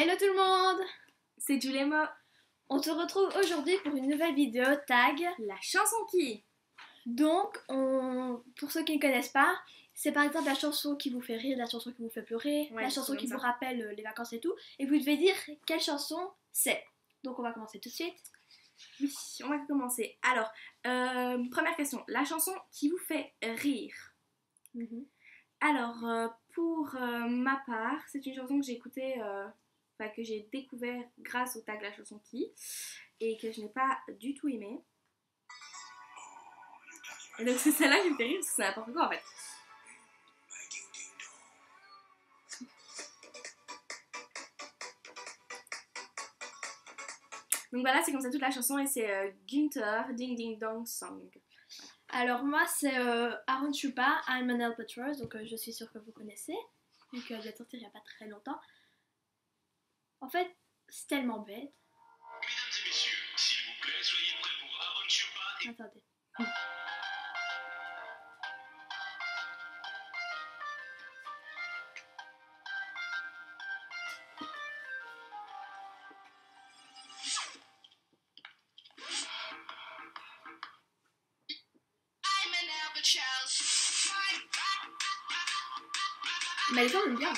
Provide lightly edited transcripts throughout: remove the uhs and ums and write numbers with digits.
Hello tout le monde! C'est Julema, On se retrouve aujourd'hui pour une nouvelle vidéo tag. la chanson qui. Donc, pour ceux qui ne connaissent pas, c'est par exemple la chanson qui vous fait rire, la chanson qui vous fait pleurer, Ouais, la chanson qui comme vous ça. rappelle les vacances et tout. Et vous devez dire quelle chanson c'est. Donc on va commencer tout de suite. Oui, on va commencer. Alors, première question, la chanson qui vous fait rire. Alors, pour ma part, c'est une chanson que j'ai écoutée, que j'ai découvert grâce au tag La chanson qui, et que je n'ai pas du tout aimée. Et donc c'est celle-là qui me fait rire parce que c'est n'importe quoi en fait. Donc voilà, c'est comme ça toute la chanson et c'est Gunther Ding Ding Dong Song. Alors moi c'est Aaron Chupa, I'm an Albatross, donc je suis sûre que vous connaissez. Donc elle vient de sortir il n'y a pas très longtemps. En fait, c'est tellement bête. Mesdames et messieurs, s'il vous plaît, soyez prêts pour Aaron Chupa et... Attendez. Mais elle est quand même bien.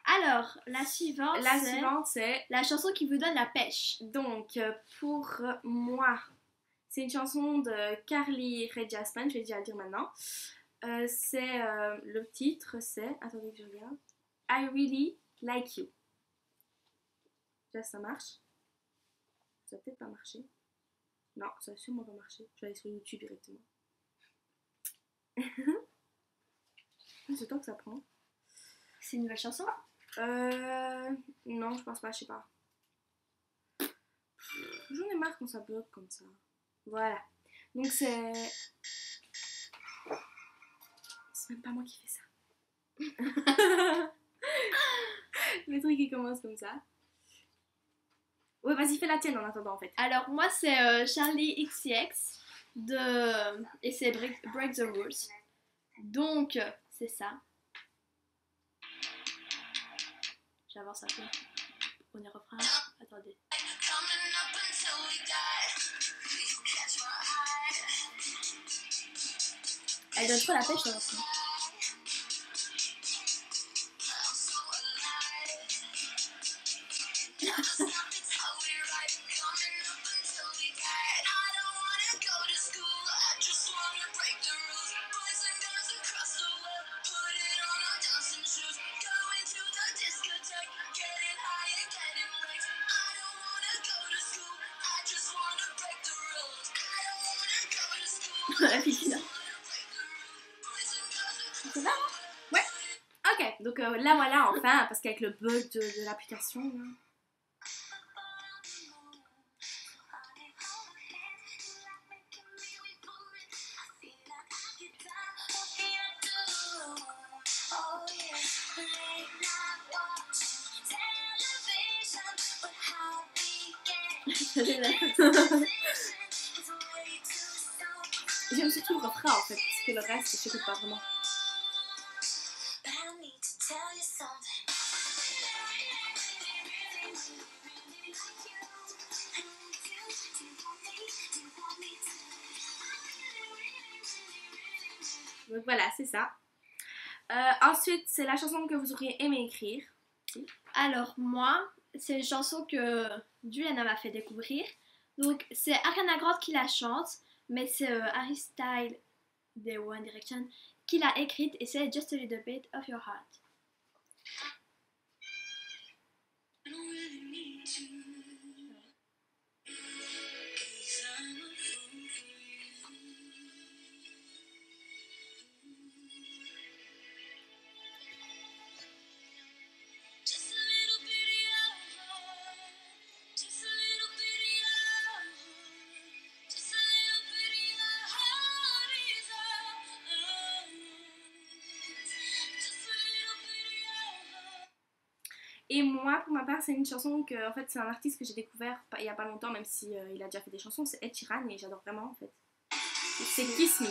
Alors, la suivante, c'est la chanson qui vous donne la pêche. donc pour moi, c'est une chanson de Carly Rae Jepsen, je vais déjà le dire maintenant. Le titre, c'est, attendez que je regarde, I Really Like You. Là, ça marche. Ça va peut-être pas marcher. Non, ça va sûrement pas marcher. Je vais aller sur YouTube directement. C'est le temps que ça prend. C'est une nouvelle chanson? Non, je pense pas, je sais pas. J'en ai marre quand ça bloque comme ça. Voilà. Donc c'est même pas moi qui fais ça. Le truc qui commence comme ça. Ouais, vas-y, fais la tienne en attendant en fait. Alors, moi, c'est Charlie XCX et c'est Break the Rules. Donc, c'est ça. J'avance un peu. Premier refrain. Attendez. Elle donne trop la pêche, le refrain. La fille là. C'est là, hein? Ouais. Ok, donc là voilà, enfin, parce qu'avec le bug de l'application, là. J'aime surtout le refrain en fait, parce que le reste, je sais pas vraiment. Donc voilà, c'est ça. Ensuite, c'est la chanson que vous auriez aimé écrire. Alors, moi, c'est une chanson que Juliana m'a fait découvrir. Donc, c'est Ariana Grande qui la chante, mais c'est Harry Styles de One Direction qui l'a écrite et c'est Just a Little Bit of Your Heart. Et moi, pour ma part, c'est une chanson que, en fait, c'est un artiste que j'ai découvert il y a pas longtemps, même si il a déjà fait des chansons, c'est Ed Sheeran et j'adore vraiment, en fait. C'est Kiss Me.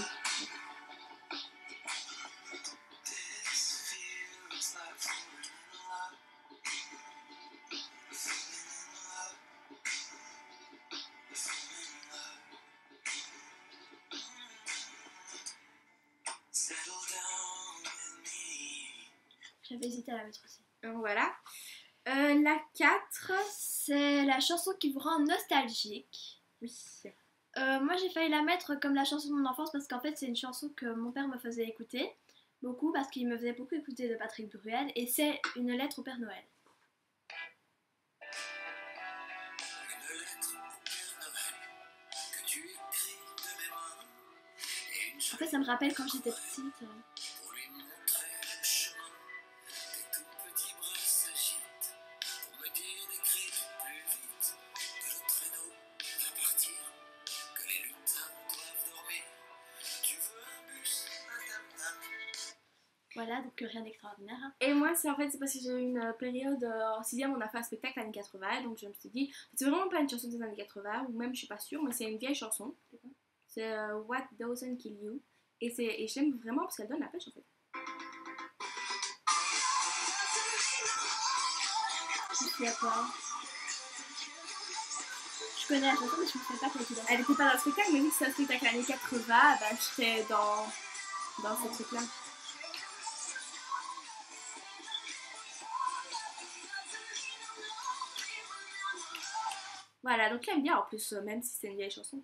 J'avais hésité à la mettre aussi. Voilà. La 4. C'est la chanson qui vous rend nostalgique. Oui. Moi j'ai failli la mettre comme la chanson de mon enfance parce qu'en fait c'est une chanson que mon père me faisait écouter beaucoup parce qu'il me faisait beaucoup écouter de Patrick Bruel et c'est Une lettre au Père Noël. En fait ça me rappelle quand j'étais petite. Voilà, donc rien d'extraordinaire. Hein. Et moi, c'est parce que j'ai eu une période en 6ème, on a fait un spectacle années 80, donc je me suis dit, c'est vraiment pas une chanson des années 80, ou même je suis pas sûre, mais c'est une vieille chanson. C'est What Doesn't Kill You, et je l'aime vraiment parce qu'elle donne la pêche en fait. Je sais pas. Je connais la chanson, mais je me souviens pas qu'elle était là. Elle était pas dans le spectacle, mais vu que c'est un spectacle années 80, bah j'étais dans ce truc-là. Voilà, donc j'aime bien en plus, même si c'est une vieille chanson.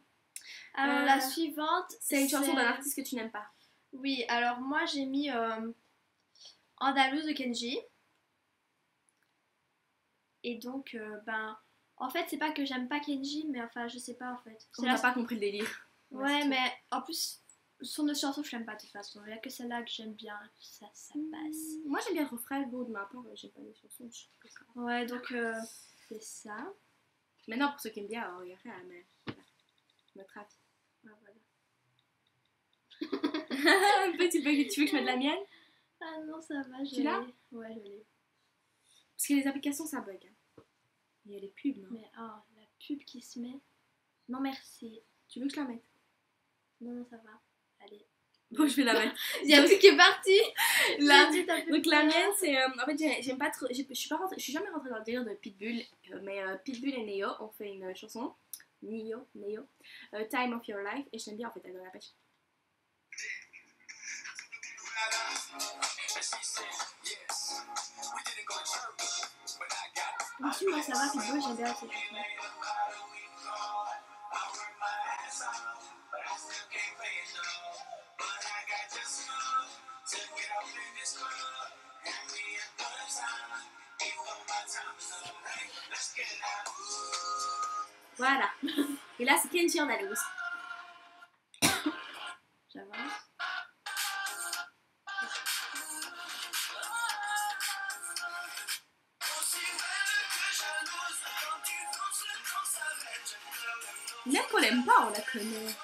Alors la suivante, c'est une chanson d'un artiste que tu n'aimes pas. Oui, alors moi j'ai mis Andalouse de Kenji. Et donc, en fait, c'est pas que j'aime pas Kenji, mais enfin, je sais pas en fait. On n'a pas compris le délire. Ouais, mais en plus, son autre chanson, je l'aime pas de toute façon. Il y a que celle-là que j'aime bien, ça passe. Moi j'aime bien le refrain, bon, de ma part, j'aime pas les chansons. Ouais, donc c'est ça. Maintenant, pour ceux qui aiment bien, il y a rien, mais voilà. Notre avis. Ouais, voilà. tu veux que je mette la mienne? Ah non, ça va, je Tu l'as? Ouais, je l'ai. Parce que les applications, ça bug. Hein. Il y a les pubs, non? Mais la pub qui se met. Non, merci. Tu veux que je la mette? Non, ça va. Allez. Bon, je vais la mettre. Il y a un truc qui est parti. Donc la mienne, c'est en fait j'aime pas trop. Je suis jamais rentrée dans le délire de Pitbull, mais Pitbull et Neo ont fait une chanson, Neo, Time of Your Life, et je l'aime bien en fait, elle donne la pêche. Aussi, moi ça va, Pitbull, j'aime bien cette chanson. Voilà. Et là, c'est Kenji Andalouse. J'avance. Même qu'on l'aime pas, on la connaît.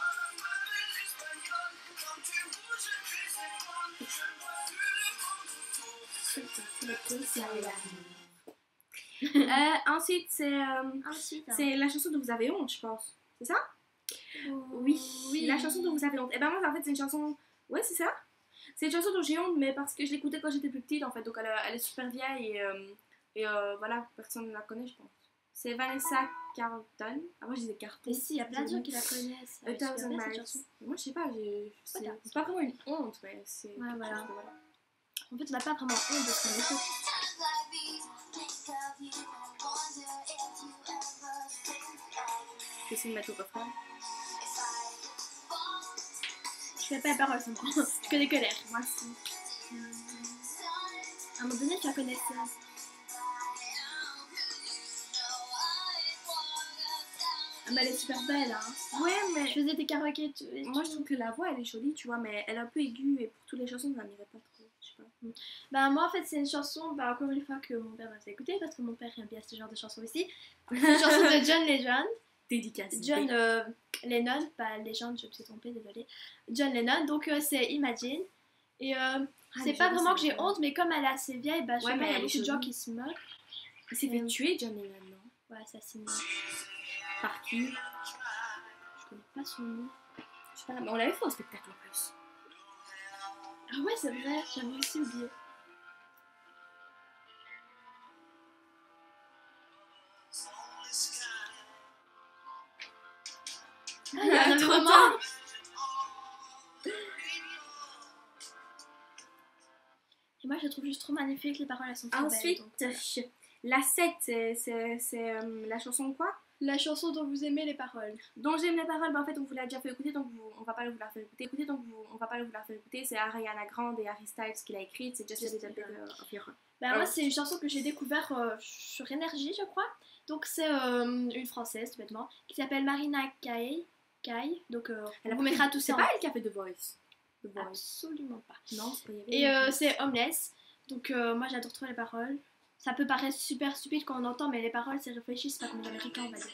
Ensuite, c'est la chanson dont vous avez honte, je pense. C'est ça? Oui, la chanson dont vous avez honte. Et ben moi, en fait, c'est une chanson... Ouais, c'est ça. C'est une chanson dont j'ai honte, mais parce que je l'écoutais quand j'étais plus petite, en fait. Donc, elle est super vieille et voilà, personne ne la connaît, je pense. C'est Vanessa Carlton. Ah, moi, je disais Carlton. Mais si, il y a plein de gens qui la connaissent. Moi, je sais pas, c'est pas vraiment une honte, mais c'est... Ouais, voilà. En fait, on n'a pas vraiment honte de ce qu'on écoute. J'essaie de mettre au refrain. Je fais pas la parole, simplement. Je connais que l'air. Moi aussi. À un moment donné, tu la connaissais. Ah, mais elle est super belle, hein. Ouais, mais... Je faisais des karaokés. Moi, je trouve que la voix, elle est jolie, tu vois, mais elle est un peu aiguë et pour toutes les chansons, ça n'irait pas trop, je sais pas. Bah, moi, en fait, c'est une chanson, encore une fois, que mon père m'a fait écouter, parce que mon père aime bien ce genre de chansons aussi. C'est une chanson de John Legend. Dédicace. John Lennon, pas Legend, je me suis trompée, désolée. John Lennon, donc c'est Imagine. Et c'est pas vraiment que j'ai honte, mais comme elle est assez vieille, bah, je sais pas, il y a beaucoup de gens qui se moquent. Il s'est fait tuer, John Lennon, non? Ouais, ça c'est moi. Par qui? Je connais pas son nom. Je sais pas, mais on l'avait fait au spectacle en plus. Ah ouais, c'est vrai, j'avais aussi oublié. Ah, il y a un moment. Et moi, je la trouve juste trop magnifique, les paroles, elles sont trop Ensuite, belles. Donc, la 7, c'est la chanson quoi? la chanson dont vous aimez les paroles. Dont j'aime les paroles, en fait, on vous l'a déjà fait écouter, donc on va pas vous la faire écouter. On va pas vous la faire écouter. C'est Ariana Grande et Harry Styles qui l'a écrite. C'est Just a Little Bit of Your Heart. Moi, c'est une chanson que j'ai découvert sur Énergie, je crois. Donc, c'est une française, tout bêtement, qui s'appelle Marina Kaye. Donc, on vous mettra tout ça. C'est pas elle qui a fait The Voice. Absolument pas. Non, c'est pas Et c'est Homeless. Donc, moi, j'adore trop les paroles. Ça peut paraître super stupide quand on entend, mais les paroles, c'est réfléchi, c'est pas comme les Américains, on va dire.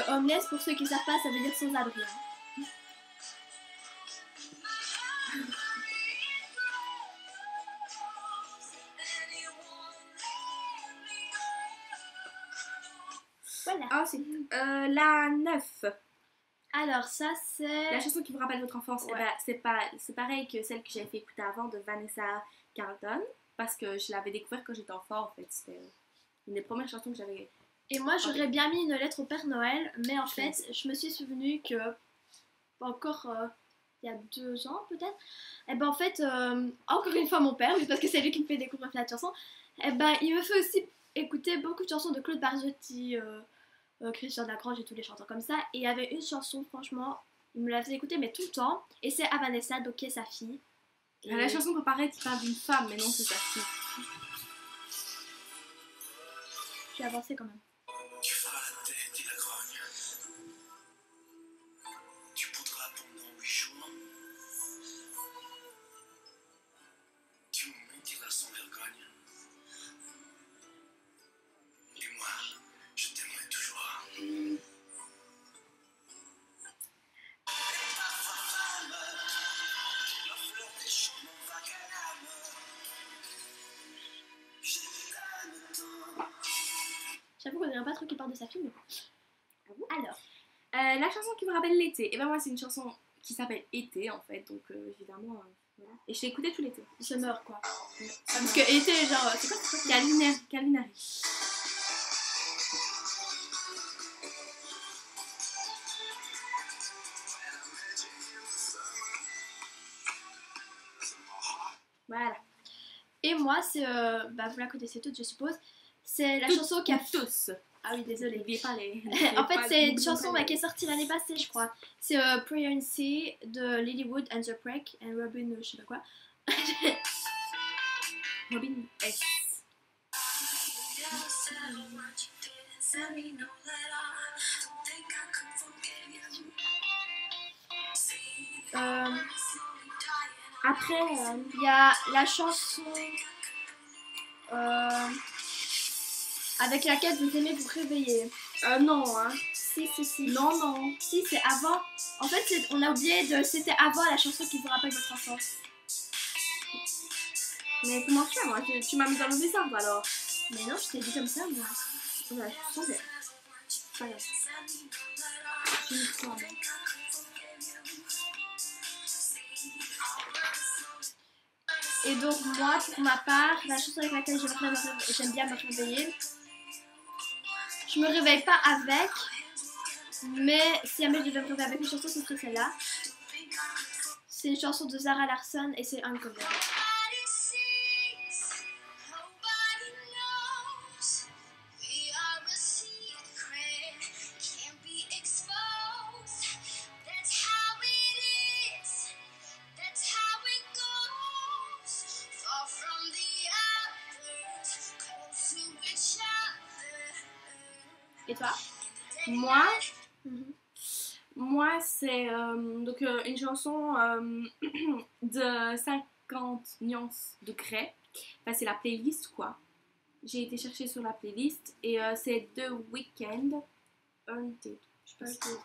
Homeless, pour ceux qui savent pas, ça veut dire sans abri. Voilà. Ensuite, la 9. Alors, ça, c'est... La chanson qui vous rappelle votre enfance, Ouais. c'est pareil que celle que j'avais fait écouter avant de Vanessa Carlton. Parce que je l'avais découvert quand j'étais enfant, en fait. C'était une des premières chansons que j'avais... Et moi, j'aurais bien mis une lettre au Père Noël, mais en fait, je me suis souvenu que, encore il y a 2 ans peut-être, et ben en fait, encore une fois mon père, mais parce que c'est lui qui me fait découvrir la chanson, et ben il me fait aussi écouter beaucoup de chansons de Claude Barzotti, Christian Lagrange et tous les chanteurs comme ça, et il y avait une chanson, franchement, il me la faisait écouter, mais tout le temps, et c'est à Vanessa, donc qui est sa fille. Et... La chanson peut paraître qui parle d'une femme, mais non, c'est sa fille. Je vais avancer quand même. Tu feras la tête et la grogne. Tu poudras pendant 8 jours. Tu me mentiras sans vergogne. Et moi, je t'aimerai toujours. La fleur des champs, mon vague à l'âme. Je t'aime tant. J'avoue qu'on dirait pas trop qu'il parle de sa fille, mais bon. Alors, La chanson qui me rappelle l'été, et ben moi c'est une chanson qui s'appelle Été en fait, donc évidemment, voilà. Et je l'ai écoutée tout l'été. je meurs quoi. Parce que été, genre, c'est quoi Calvin Harris. Voilà. Et moi, c'est. Vous la connaissez toutes, je suppose. C'est la chanson qui a. tous. Ah oui, désolée. N'oubliez pas les. En fait, c'est une chanson qui est sortie l'année passée, je crois. C'est Prayer in Sea de Lilywood and the Break and Robin, je sais pas quoi. Robin S. Après, Il y a la chanson avec laquelle vous aimez vous réveiller. non, hein. Si. Non. Si, c'est avant. En fait, on a oublié de. C'était avant la chanson qui vous rappelle votre enfance. Mais comment faire, moi tu m'as mis dans le désordre alors. Mais non, je t'ai dit comme ça, moi. Ouais, je savais. Pas grave. J'ai mis quoi, moi. Et donc, moi, pour ma part, la chanson avec laquelle j'aime bien me réveiller, je me réveille pas avec, mais si jamais je devais me réveiller avec une chanson, ce serait celle-là. C'est une chanson de Zara Larsson et c'est Uncover. Et toi? Moi, c'est donc une chanson de 50 nuances de grès. Enfin, c'est la playlist, quoi. J'ai été chercher sur la playlist et c'est The Weeknd. Haunted.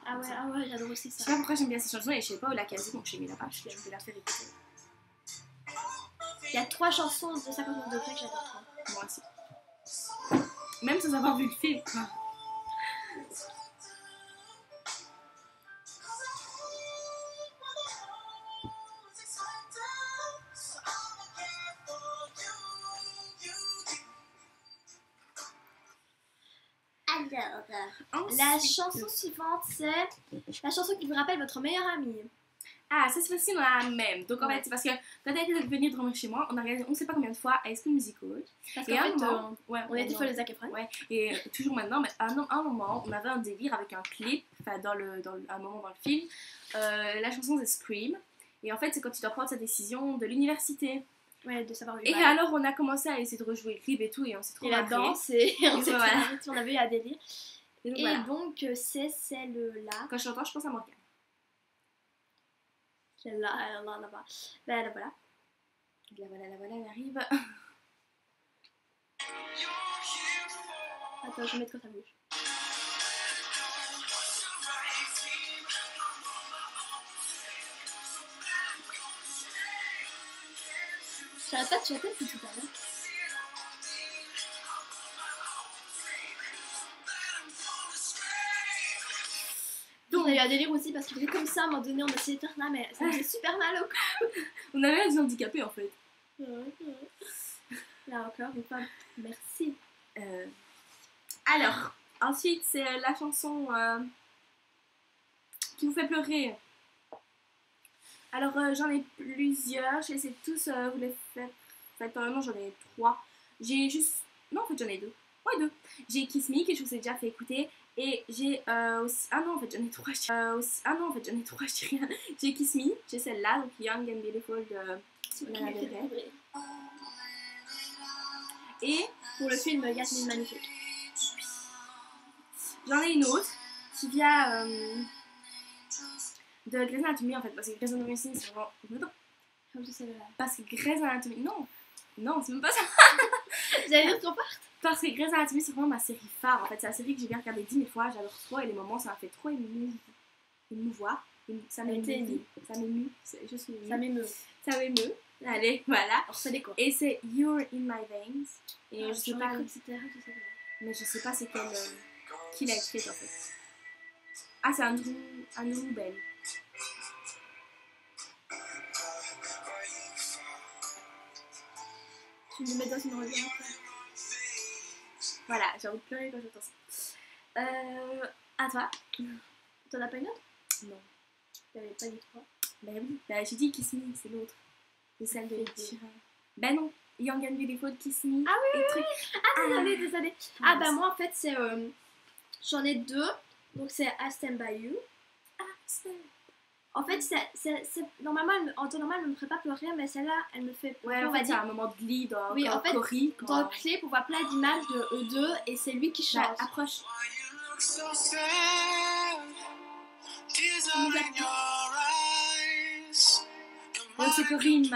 Ah ouais, j'adore aussi Je sais ça. pas pourquoi j'aime bien cette chanson et je sais pas où la caser, donc j'ai mis la page. Je vais la faire écouter. Il y a 3 chansons de 50 degrés que j'adore trop. Moi aussi. Même sans avoir vu le film, quoi. Alors, Ensuite- la chanson suivante, c'est la chanson qui vous rappelle votre meilleur ami. Ah, ça c'est facile, on a la même. Donc en Ouais. fait, c'est parce que quand t'as été venir dormir chez moi, on a regardé on sait pas combien de fois High School Musical. Parce Et qu'en à un fait, moment, ouais, on était folles les Zac Efron. Ouais, et toujours maintenant, mais à un moment, on avait un délire avec un clip, enfin un moment dans le film. La chanson c'est Scream. Et en fait, c'est quand tu dois prendre sa décision de l'université. Ouais, de savoir où il Et va. alors, on a commencé à essayer de rejouer le clip et tout, et on s'est trop Et la marré. danse, et on s'est voilà. marré, on avait eu un délire. Et donc, Et voilà. donc, c'est celle-là. Quand je l'entends, je pense à Morgane. Celle-là, là-bas. Ben, là, voilà. La voilà, elle arrive. Attends, je vais mettre quand ça bouge. J'arrête pas de chanter depuis tout à l'heure. On a eu un délire aussi parce qu'il était comme ça à un moment donné, on essayait de faire là, mais ça faisait super mal au corps. On avait des handicapés en fait. Là encore, une fois, merci. Alors, ensuite, c'est la chanson qui vous fait pleurer. Alors, j'en ai plusieurs. Je vais essayer de tous vous les faire. En fait, normalement, j'en ai 3. J'ai juste. Non, en fait, j'en ai 2. Ouais, 2. J'ai Kiss Me, que je vous ai déjà fait écouter. Et j'ai aussi. Ah non, en fait, j'en ai 3. Ah non, en fait, j'en ai 3, je dis rien. J'ai Kiss Me, j'ai celle-là, donc Young and Beautiful de Lana Del Rey. Et Pour le film Yasmine Magnifique. j'en ai une autre qui vient de Grey's Anatomy en fait, parce que Grey's Anatomy c'est vraiment. Comme je sais là. Parce que Grey's Anatomy. Non, c'est même pas ça. J'allais dire ton part. Parce que Grey's Anatomy c'est vraiment ma série phare en fait. C'est la série que j'ai bien regardée 10 000 fois. J'adore trop et les moments ça m'a fait trop émouvoir. Ça m'émeut. Ça m'émeut. Je suis émue. Ça m'émeut. Ça m'émeut. Allez, voilà. Alors, c'est des quoi. Et c'est You're in My Veins. Et je sais pas. Etc. Mais je sais pas c'est quel. Qui l'a écrite en fait. Ah, c'est Andrew Bell. Tu me mets dans une religion. Voilà, j'ai envie de pleurer quand j'entends ça. À toi. T'en as pas une autre? Non. T'avais pas dit 3. Bah oui, bah j'ai dit Kiss Me, c'est l'autre. C'est celle de Sheeran. Bah non, Young and Beautiful, Kiss Me. Ah oui, truc. Ah, désolé. Ah bah moi en fait c'est... j'en ai 2. Donc c'est I Stand By You. En fait, normalement, en temps normal, elle me ferait pas pleurer, mais celle-là, elle me fait pleurer. Ouais, en on va fait, c'est dire. un moment de glee dans Oui, en fait, Cory. Dans le clip, on voit plein d'images de eux deux et c'est lui qui chante. Bah, approche. Donc c'est Cory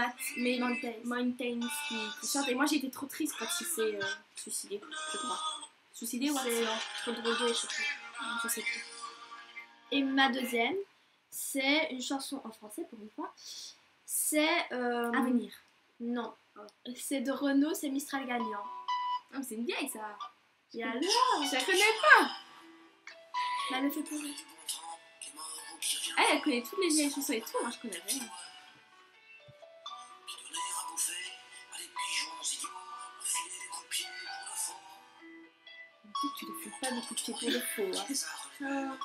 Mountains qui chante. Et moi j'ai été trop triste quand il s'est suicidé, je crois. Suicidé ou C'est trop drogué, je sais plus. Et ma deuxième, c'est une chanson en français pour une fois. C'est... Avenir. Non. C'est de Renaud, c'est Mistral gagnant. Ah, mais c'est une vieille ça. Et alors, Je la connais pas. elle me fait pleurer. Elle connaît toutes les vieilles chansons et tout, moi je connais rien. Tu ne fais pas beaucoup de pieds pour le faux. Hein.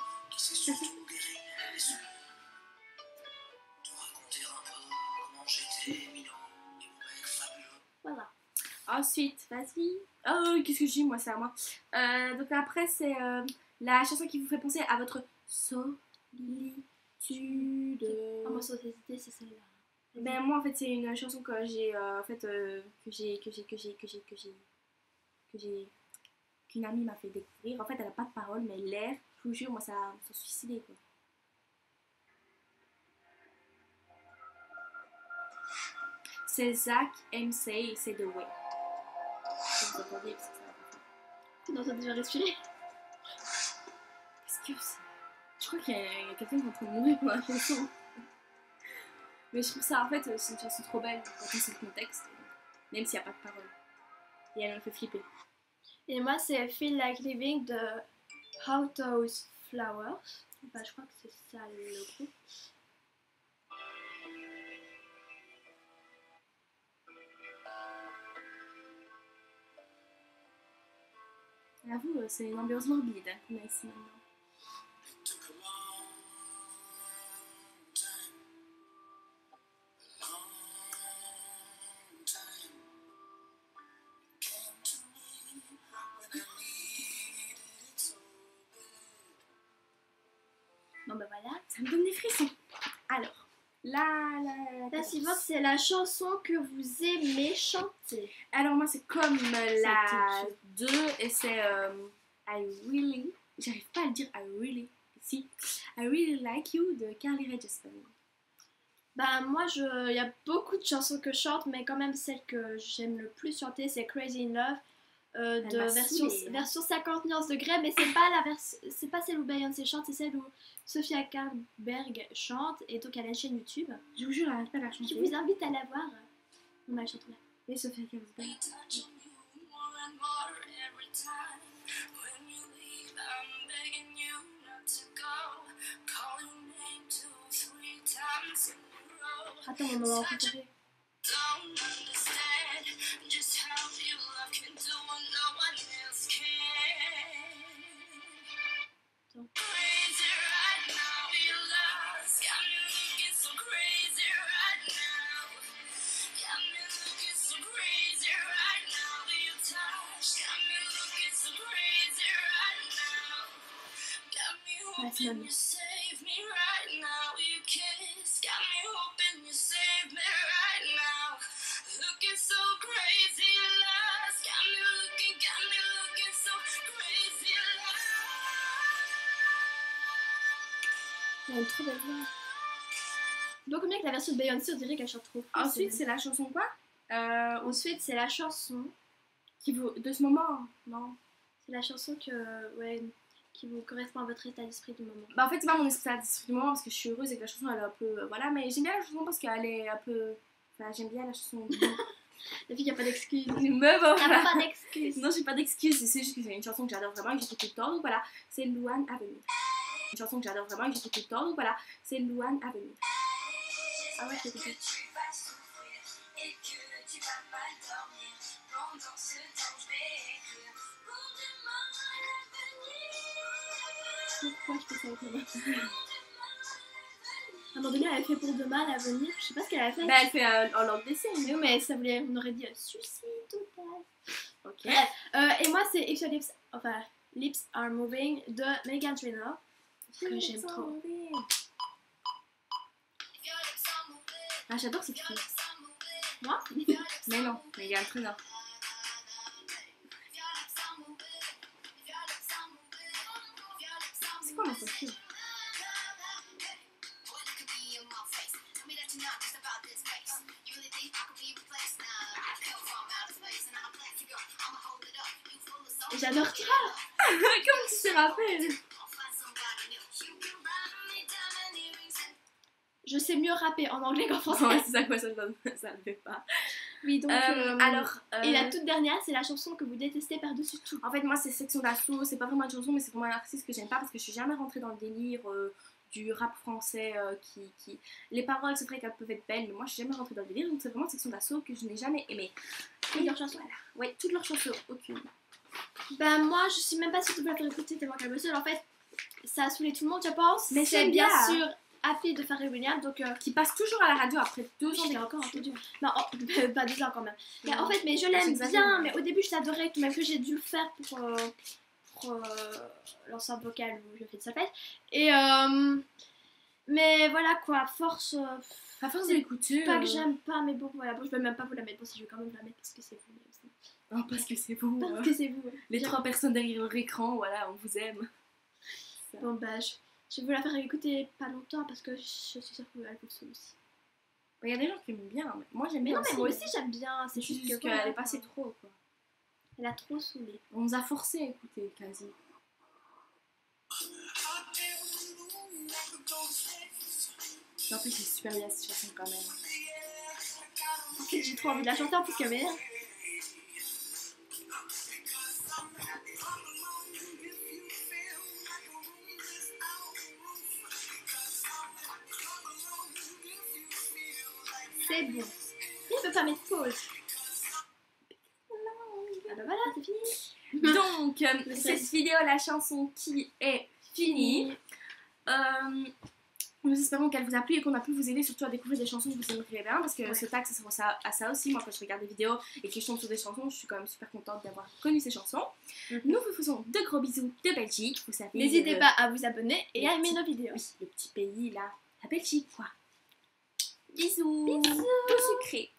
Voilà. Ensuite, vas-y. Oh, qu'est-ce que j'ai moi, c'est à moi. Donc après, c'est la chanson qui vous fait penser à votre solitude. Ah, moi, société, c'est celle-là. Ben moi en fait c'est une chanson que j'ai qu'une amie m'a fait découvrir. En fait elle a pas de parole mais l'air, je vous jure moi ça m'a suicidé quoi. C'est Zach MC, c'est The Way. Vous entendez parce que ça va pas faire. Non, t'as déjà respiré. Qu'est-ce que c'est? Je crois qu'il y a quelqu'un qui est en train de mourir pour la chanson. Mais je trouve ça, en fait, c'est une chanson trop belle quand on sait le contexte, même s'il n'y a pas de parole. Et elle me fait flipper. Et moi, c'est Feel Like Living de How Those Flowers. Bah, je crois que c'est ça le groupe. J'avoue, c'est une ambiance morbide hein, qu'on a ici maintenant. Bon bah voilà. Ça me donne des frissons. Alors, La suivante, c'est la chanson que vous aimez chanter. alors moi c'est comme la C'était 2 et c'est I really, j'arrive pas à le dire I really like you de Carly Rae Jepsen. Bah moi, il y a beaucoup de chansons que je chante, mais quand même celle que j'aime le plus chanter, c'est Crazy in Love. De m'a version, saoulée, hein. version 50 nuances degrés, mais c'est pas celle où Beyoncé chante, c'est celle où Sofia Karlberg chante, et donc elle a une chaîne YouTube. Je vous jure, j'arrête pas de la Je chanter. vous invite à la voir. On a chanté là. Et Sofia Karlberg. Attends, mon moment préféré. Ouais, c'est ma mère. Elle a une trop belle voix. Donc mieux que la version de Beyoncé, on dirait qu'elle chante trop. Ensuite, c'est la chanson quoi Ensuite, c'est la chanson. qui vaut de ce moment, non? C'est la chanson qui vous correspond à votre état d'esprit du moment. Bah en fait c'est pas mon état d'esprit du moment parce que je suis heureuse et que la chanson elle est un peu voilà, mais j'aime bien la chanson parce qu'elle est un peu, enfin j'aime bien la chanson. La fille, y a pas d'excuse. Une meuf, Y'a voilà. pas d'excuse. Non, j'ai pas d'excuses, c'est juste que c'est une chanson que j'adore vraiment et que j'écoute tout le temps, donc voilà, c'est Louane Avenir. Une chanson que j'adore vraiment et que j'écoute tout le temps, donc voilà, c'est Louane Avenir. Ah ouais, j'ai écouté. Pourquoi je fais ça avec ma main? À un moment donné, elle a fait pour demain l'avenir. Je sais pas ce qu'elle a fait. Bah elle fait en langue des signes. Mais oui, mais ça voulait, on aurait dit suicide total. Ok. Et moi, c'est If Your Lips, enfin, Lips Are Moving de Meghan Trainor. Que j'aime trop. Ah j'adore cette fille. Moi? Mais non, mais il y a un truc là. C'est quoi ma fille? J'adore ça. Comment tu te rappelles? Je sais mieux rapper en anglais qu'en français. Ouais, c'est ça quoi, ça ne fait pas. Oui, donc. Alors. Et la toute dernière, c'est la chanson que vous détestez par-dessus tout. En fait, moi, c'est Section d'Assaut. C'est pas vraiment une chanson, mais c'est vraiment un artiste que j'aime pas parce que je suis jamais rentrée dans le délire du rap français qui. Les paroles, c'est vrai qu'elles peuvent être belles, mais moi, je suis jamais rentrée dans le délire. Donc, c'est vraiment Section d'Assaut que je n'ai jamais aimé. Toutes leurs chansons. Voilà. Ouais, toutes leurs chansons, aucune. Ben, moi, je suis même pas sûre de la faire écouter tellement qu'elle me saoule. En fait, ça a saoulé tout le monde, je pense. Mais c'est j'aime bien bien. sûr Happy de Pharrell Williams. Donc, Qui passe toujours à la radio après 2 ans. je l'ai encore entendu. Non, pas 2 ans quand même. Mais Non. en fait, mais je l'aime J'exagère. bien. Mais au début, je l'adorais, même que j'ai dû le faire pour l'ensemble vocal où je fais de sa fête. Et mais voilà quoi, force. À force c'est de l'écouter. pas que j'aime pas, mais bon, voilà. Bon, je vais même pas vous la mettre. Bon, si je vais quand même la mettre parce que c'est vous. Aussi. Non, parce que c'est vous. Parce que c'est vous. Ouais. Les 3 personnes derrière leur écran, voilà, on vous aime. Bon, bah, je vais vous la faire écouter pas longtemps parce que je suis sûre qu'elle vous saoule aussi. Il y a des gens qui aiment bien, mais moi j'aime Mais bien. non, mais moi aussi j'aime bien. C'est juste que qu'elle est passée trop, quoi. Elle a trop saoulé. On nous a forcé à écouter, quasi. En plus, c'est super bien cette chanson quand même. En fait, j'ai trop envie de la chanter en plus que mais. C'est bon. Il peut pas mettre pause. Ah bah voilà, c'est fini. Donc, cette vidéo, la chanson qui est finie. Nous espérons qu'elle vous a plu et qu'on a pu vous aider surtout à découvrir des chansons que vous aimeriez bien, parce que ce tag ça sert à ça aussi. Moi quand je regarde des vidéos et que je tombe sur des chansons, je suis quand même super contente d'avoir connu ces chansons. Nous vous faisons de gros bisous de Belgique, vous savez. N'hésitez pas à vous abonner et à aimer nos vidéos. Oui, le petit pays là, la Belgique quoi. Bisous. Bisous. Tout sucré.